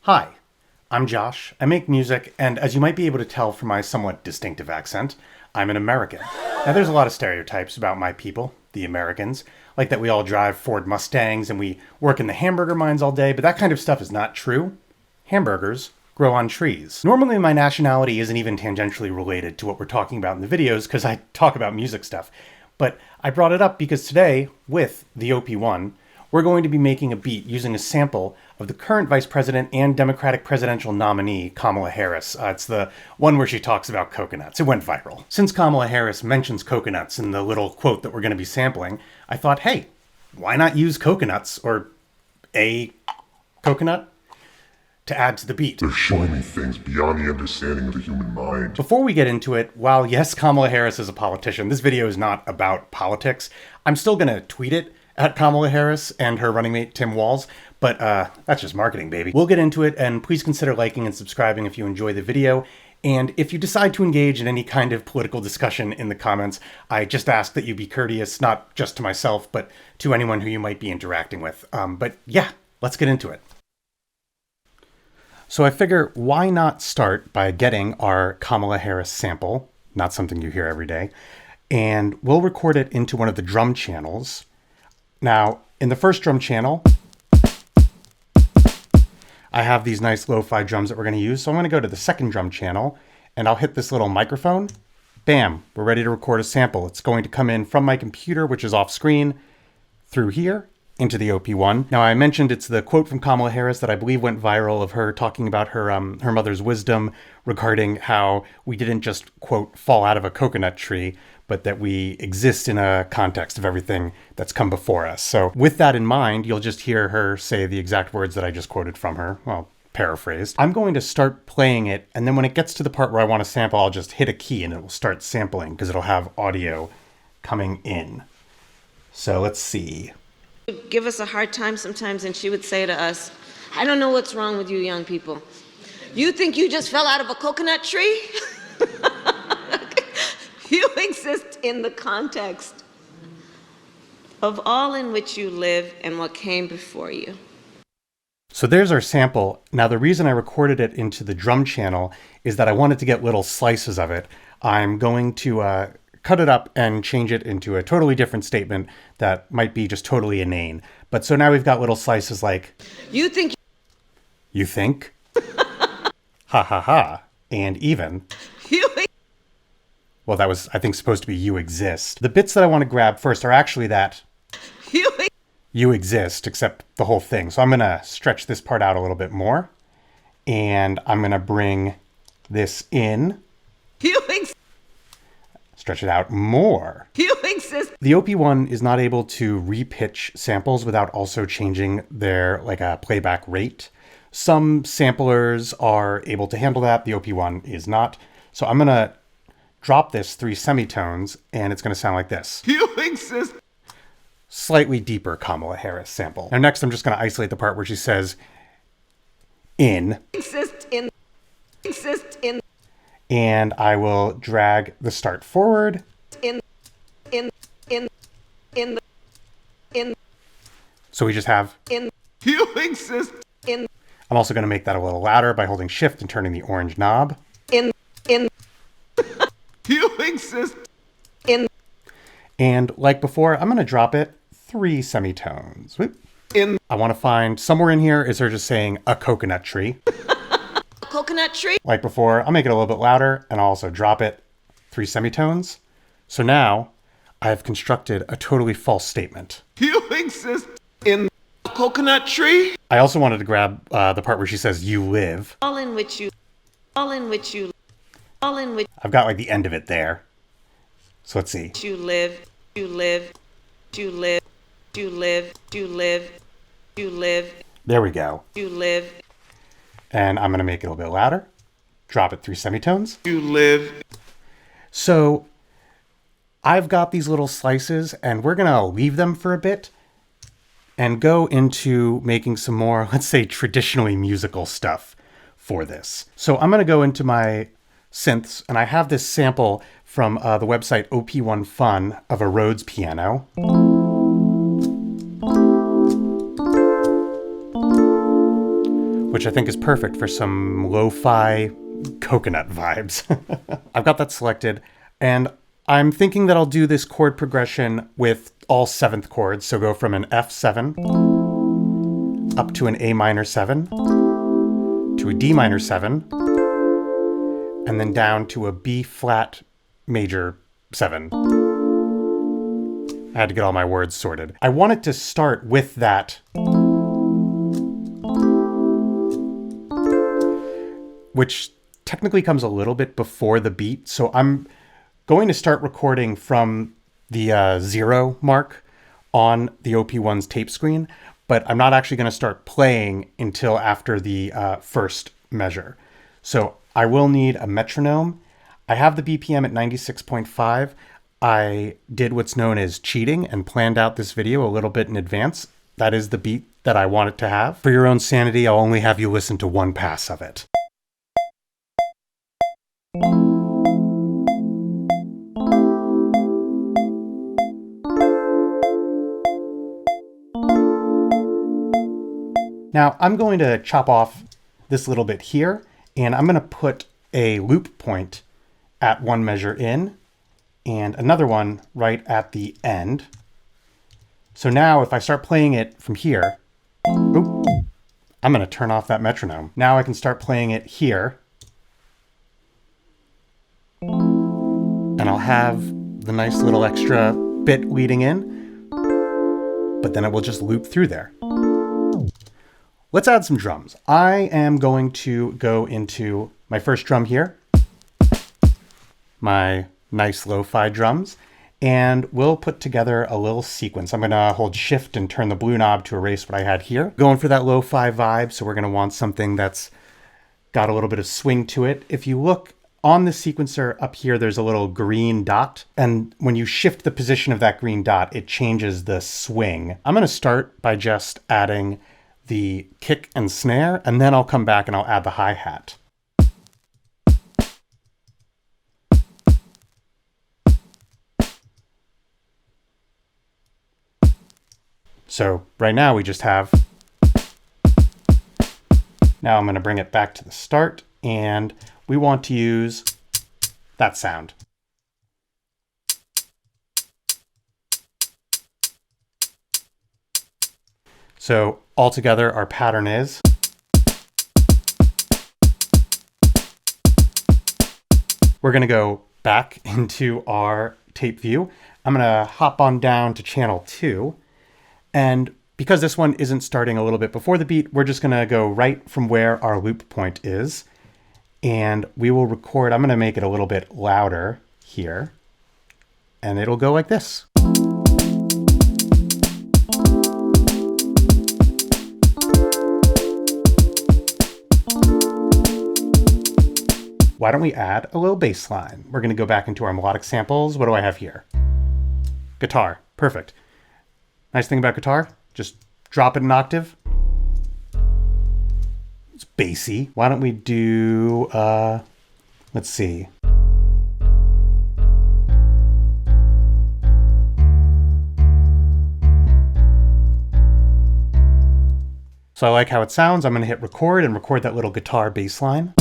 Hi, I'm Josh. I make music, and as you might be able to tell from my somewhat distinctive accent, I'm an American. Now, there's a lot of stereotypes about my people, the Americans, like that we all drive Ford Mustangs and we work in the hamburger mines all day, but that kind of stuff is not true. Hamburgers grow on trees. Normally, my nationality isn't even tangentially related to what we're talking about in the videos because I talk about music stuff. But I brought it up because today, with the OP-1, we're going to be making a beat using a sample of the current vice president and Democratic presidential nominee, Kamala Harris. It's the one where she talks about coconuts. It went viral. Since Kamala Harris mentions coconuts in the little quote that we're going to be sampling, I thought, hey, why not use coconuts, or a coconut, to add to the beat? They're showing me things beyond the understanding of the human mind. Before we get into it, while yes, Kamala Harris is a politician, this video is not about politics. I'm still going to tweet it at Kamala Harris and her running mate Tim Walz, but that's just marketing, baby. We'll get into it, and please consider liking and subscribing if you enjoy the video. And if you decide to engage in any kind of political discussion in the comments, I just ask that you be courteous, not just to myself, but to anyone who you might be interacting with. But yeah, let's get into it. So I figure, why not start by getting our Kamala Harris sample, not something you hear every day, and we'll record it into one of the drum channels. Now, in the first drum channel, I have these nice lo-fi drums that we're going to use. So I'm going to go to the second drum channel, and I'll hit this little microphone. Bam, we're ready to record a sample. It's going to come in from my computer, which is off screen, through here, into the OP-1. Now, I mentioned it's the quote from Kamala Harris that I believe went viral of her talking about her mother's wisdom regarding how we didn't just, quote, fall out of a coconut tree, but that we exist in a context of everything that's come before us. So with that in mind, you'll just hear her say the exact words that I just quoted from her. Well, paraphrased. I'm going to start playing it, and then when it gets to the part where I want to sample, I'll just hit a key and it will start sampling because it'll have audio coming in. So let's see. Give us a hard time sometimes, and she would say to us, I don't know what's wrong with you young people. You think you just fell out of a coconut tree? You exist in the context of all in which you live and what came before you. So there's our sample. Now, the reason I recorded it into the drum channel is that I wanted to get little slices of it. I'm going to cut it up and change it into a totally different statement that might be just totally inane. But so now we've got little slices like, You think? You think? Ha ha ha. And even. You Well, that was, I think, supposed to be you exist. The bits that I want to grab first are actually that you exist, except the whole thing. So I'm going to stretch this part out a little bit more. And I'm going to bring this in. You exist. Stretch it out more. You exist. The OP-1 is not able to repitch samples without also changing their playback rate. Some samplers are able to handle that. The OP-1 is not. So I'm going to drop this 3 semitones, and it's going to sound like this. You exist. Slightly deeper Kamala Harris sample. Now next, I'm just going to isolate the part where she says, in. Exist in. Exist in. And I will drag the start forward. In. So we just have. In. You exist in. I'm also going to make that a little louder by holding shift and turning the orange knob. In. You exist in. And like before, I'm going to drop it 3 semitones. Whoop. In. I want to find somewhere in here is her just saying a coconut tree. A coconut tree? Like before, I'll make it a little bit louder and I'll also drop it 3 semitones. So now I have constructed a totally false statement. You exist in a coconut tree? I also wanted to grab the part where she says you live. All in which you. I've got like the end of it there. So let's see. You live. There we go. You live. And I'm going to make it a little bit louder. Drop it 3 semitones. You live. So I've got these little slices, and we're going to leave them for a bit and go into making some more, let's say, traditionally musical stuff for this. So I'm going to go into my synths, and I have this sample from the website OP-1 Fun of a Rhodes piano. which I think is perfect for some lo-fi coconut vibes. I've got that selected, and I'm thinking that I'll do this chord progression with all 7th chords. So go from an F7 up to an A minor 7 to a D minor 7, and then down to a B flat major 7. I had to get all my words sorted. I wanted to start with that, which technically comes a little bit before the beat. So I'm going to start recording from the 0 mark on the OP-1's tape screen, but I'm not actually going to start playing until after the first measure. So I will need a metronome. I have the BPM at 96.5. I did what's known as cheating and planned out this video a little bit in advance. That is the beat that I want it to have. For your own sanity, I'll only have you listen to one pass of it. Now I'm going to chop off this little bit here, and I'm going to put a loop point at one measure in and another one right at the end. So now if I start playing it from here, I'm going to turn off that metronome. Now I can start playing it here, and I'll have the nice little extra bit leading in, but then it will just loop through there. Let's add some drums. I am going to go into my first drum here, my nice lo-fi drums, and we'll put together a little sequence. I'm going to hold shift and turn the blue knob to erase what I had here. Going for that lo-fi vibe, so we're going to want something that's got a little bit of swing to it. If you look on the sequencer up here, there's a little green dot, and when you shift the position of that green dot, it changes the swing. I'm going to start by just adding the kick and snare, and then I'll come back and I'll add the hi-hat. So right now we just have, now I'm going to bring it back to the start, and we want to use that sound. So altogether, our pattern is we're going to go back into our tape view. I'm going to hop on down to channel 2. And because this one isn't starting a little bit before the beat, we're just going to go right from where our loop point is. And we will record. I'm going to make it a little bit louder here. And it'll go like this. Why don't we add a little bass line? We're going to go back into our melodic samples. What do I have here? Guitar. Perfect. Nice thing about guitar, just drop it an octave. It's bassy. Why don't we do, let's see. So I like how it sounds. I'm going to hit record and record that little guitar bass line.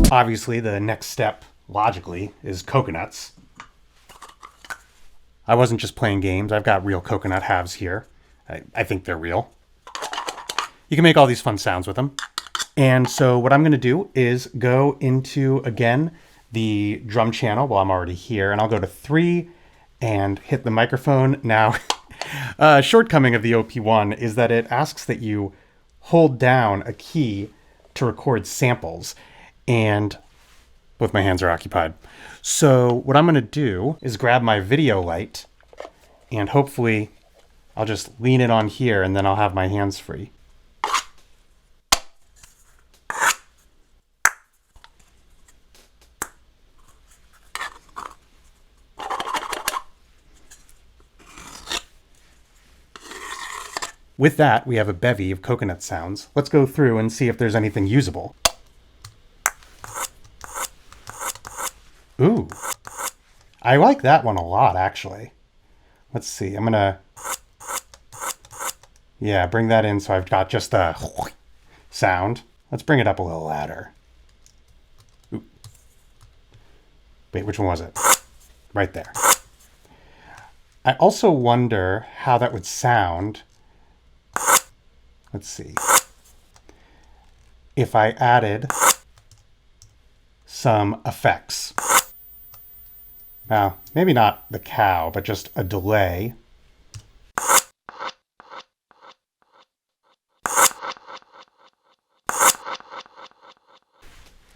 Obviously, the next step, logically, is coconuts. I wasn't just playing games. I've got real coconut halves here. I think they're real. You can make all these fun sounds with them. And so what I'm going to do is go into, again, the drum channel while I'm already here. And I'll go to 3 and hit the microphone. Now, a shortcoming of the OP-1 is that it asks that you hold down a key to record samples. And both my hands are occupied. So what I'm going to do is grab my video light, and hopefully I'll just lean it on here, and then I'll have my hands free. With that, we have a bevy of coconut sounds. Let's go through and see if there's anything usable. Ooh. I like that one a lot, actually. Let's see. I'm going to... Yeah, bring that in so I've got just the sound. Let's bring it up a little louder. Ooh. Wait, which one was it? Right there. I also wonder how that would sound. Let's see. If I added some effects. Now, maybe not the cow, but just a delay.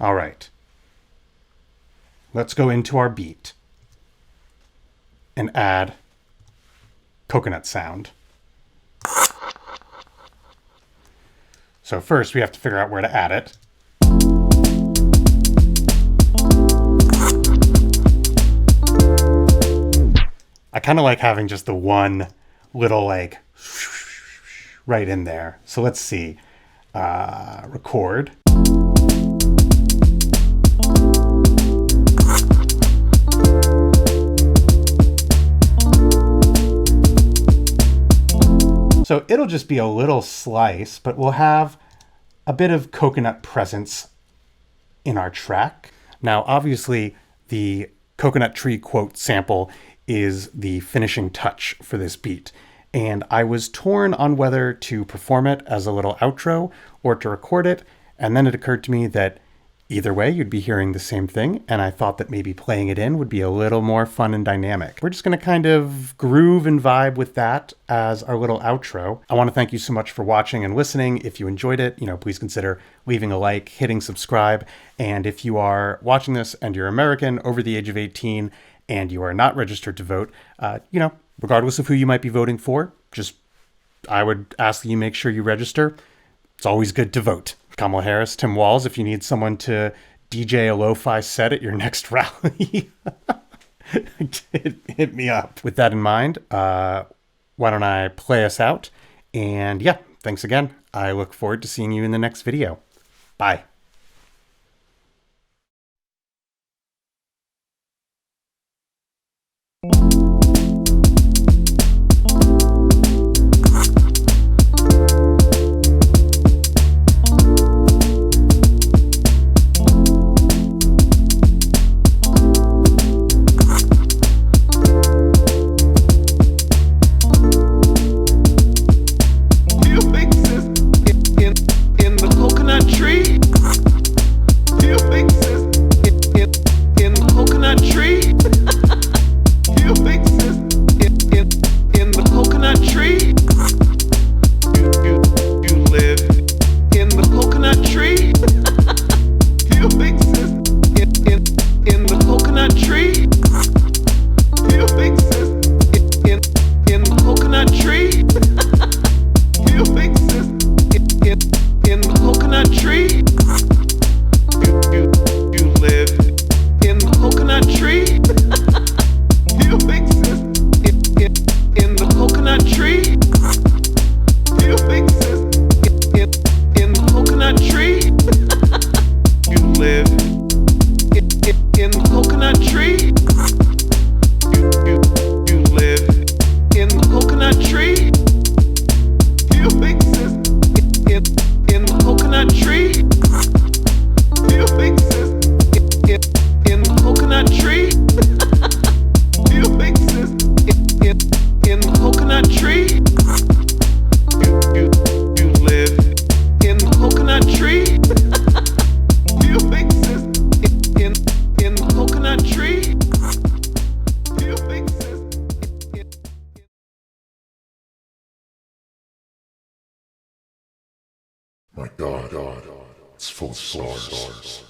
All right. Let's go into our beat and add coconut sound. So first we have to figure out where to add it. I kind of like having just the one little like right in there. So let's see. Record. So it'll just be a little slice, but we'll have a bit of coconut presence in our track. Now, obviously, the coconut tree quote sample is the finishing touch for this beat. And I was torn on whether to perform it as a little outro or to record it. And then it occurred to me that either way, you'd be hearing the same thing, and I thought that maybe playing it in would be a little more fun and dynamic. We're just going to kind of groove and vibe with that as our little outro. I want to thank you so much for watching and listening. If you enjoyed it, please consider leaving a like, hitting subscribe, and if you are watching this and you're American, over the age of 18, and you are not registered to vote, regardless of who you might be voting for, I would ask that you make sure you register. It's always good to vote. Kamala Harris, Tim Walz, if you need someone to DJ a lo-fi set at your next rally, hit me up. With that in mind, why don't I play us out? And yeah, thanks again. I look forward to seeing you in the next video. Bye. My God, it's full of stars.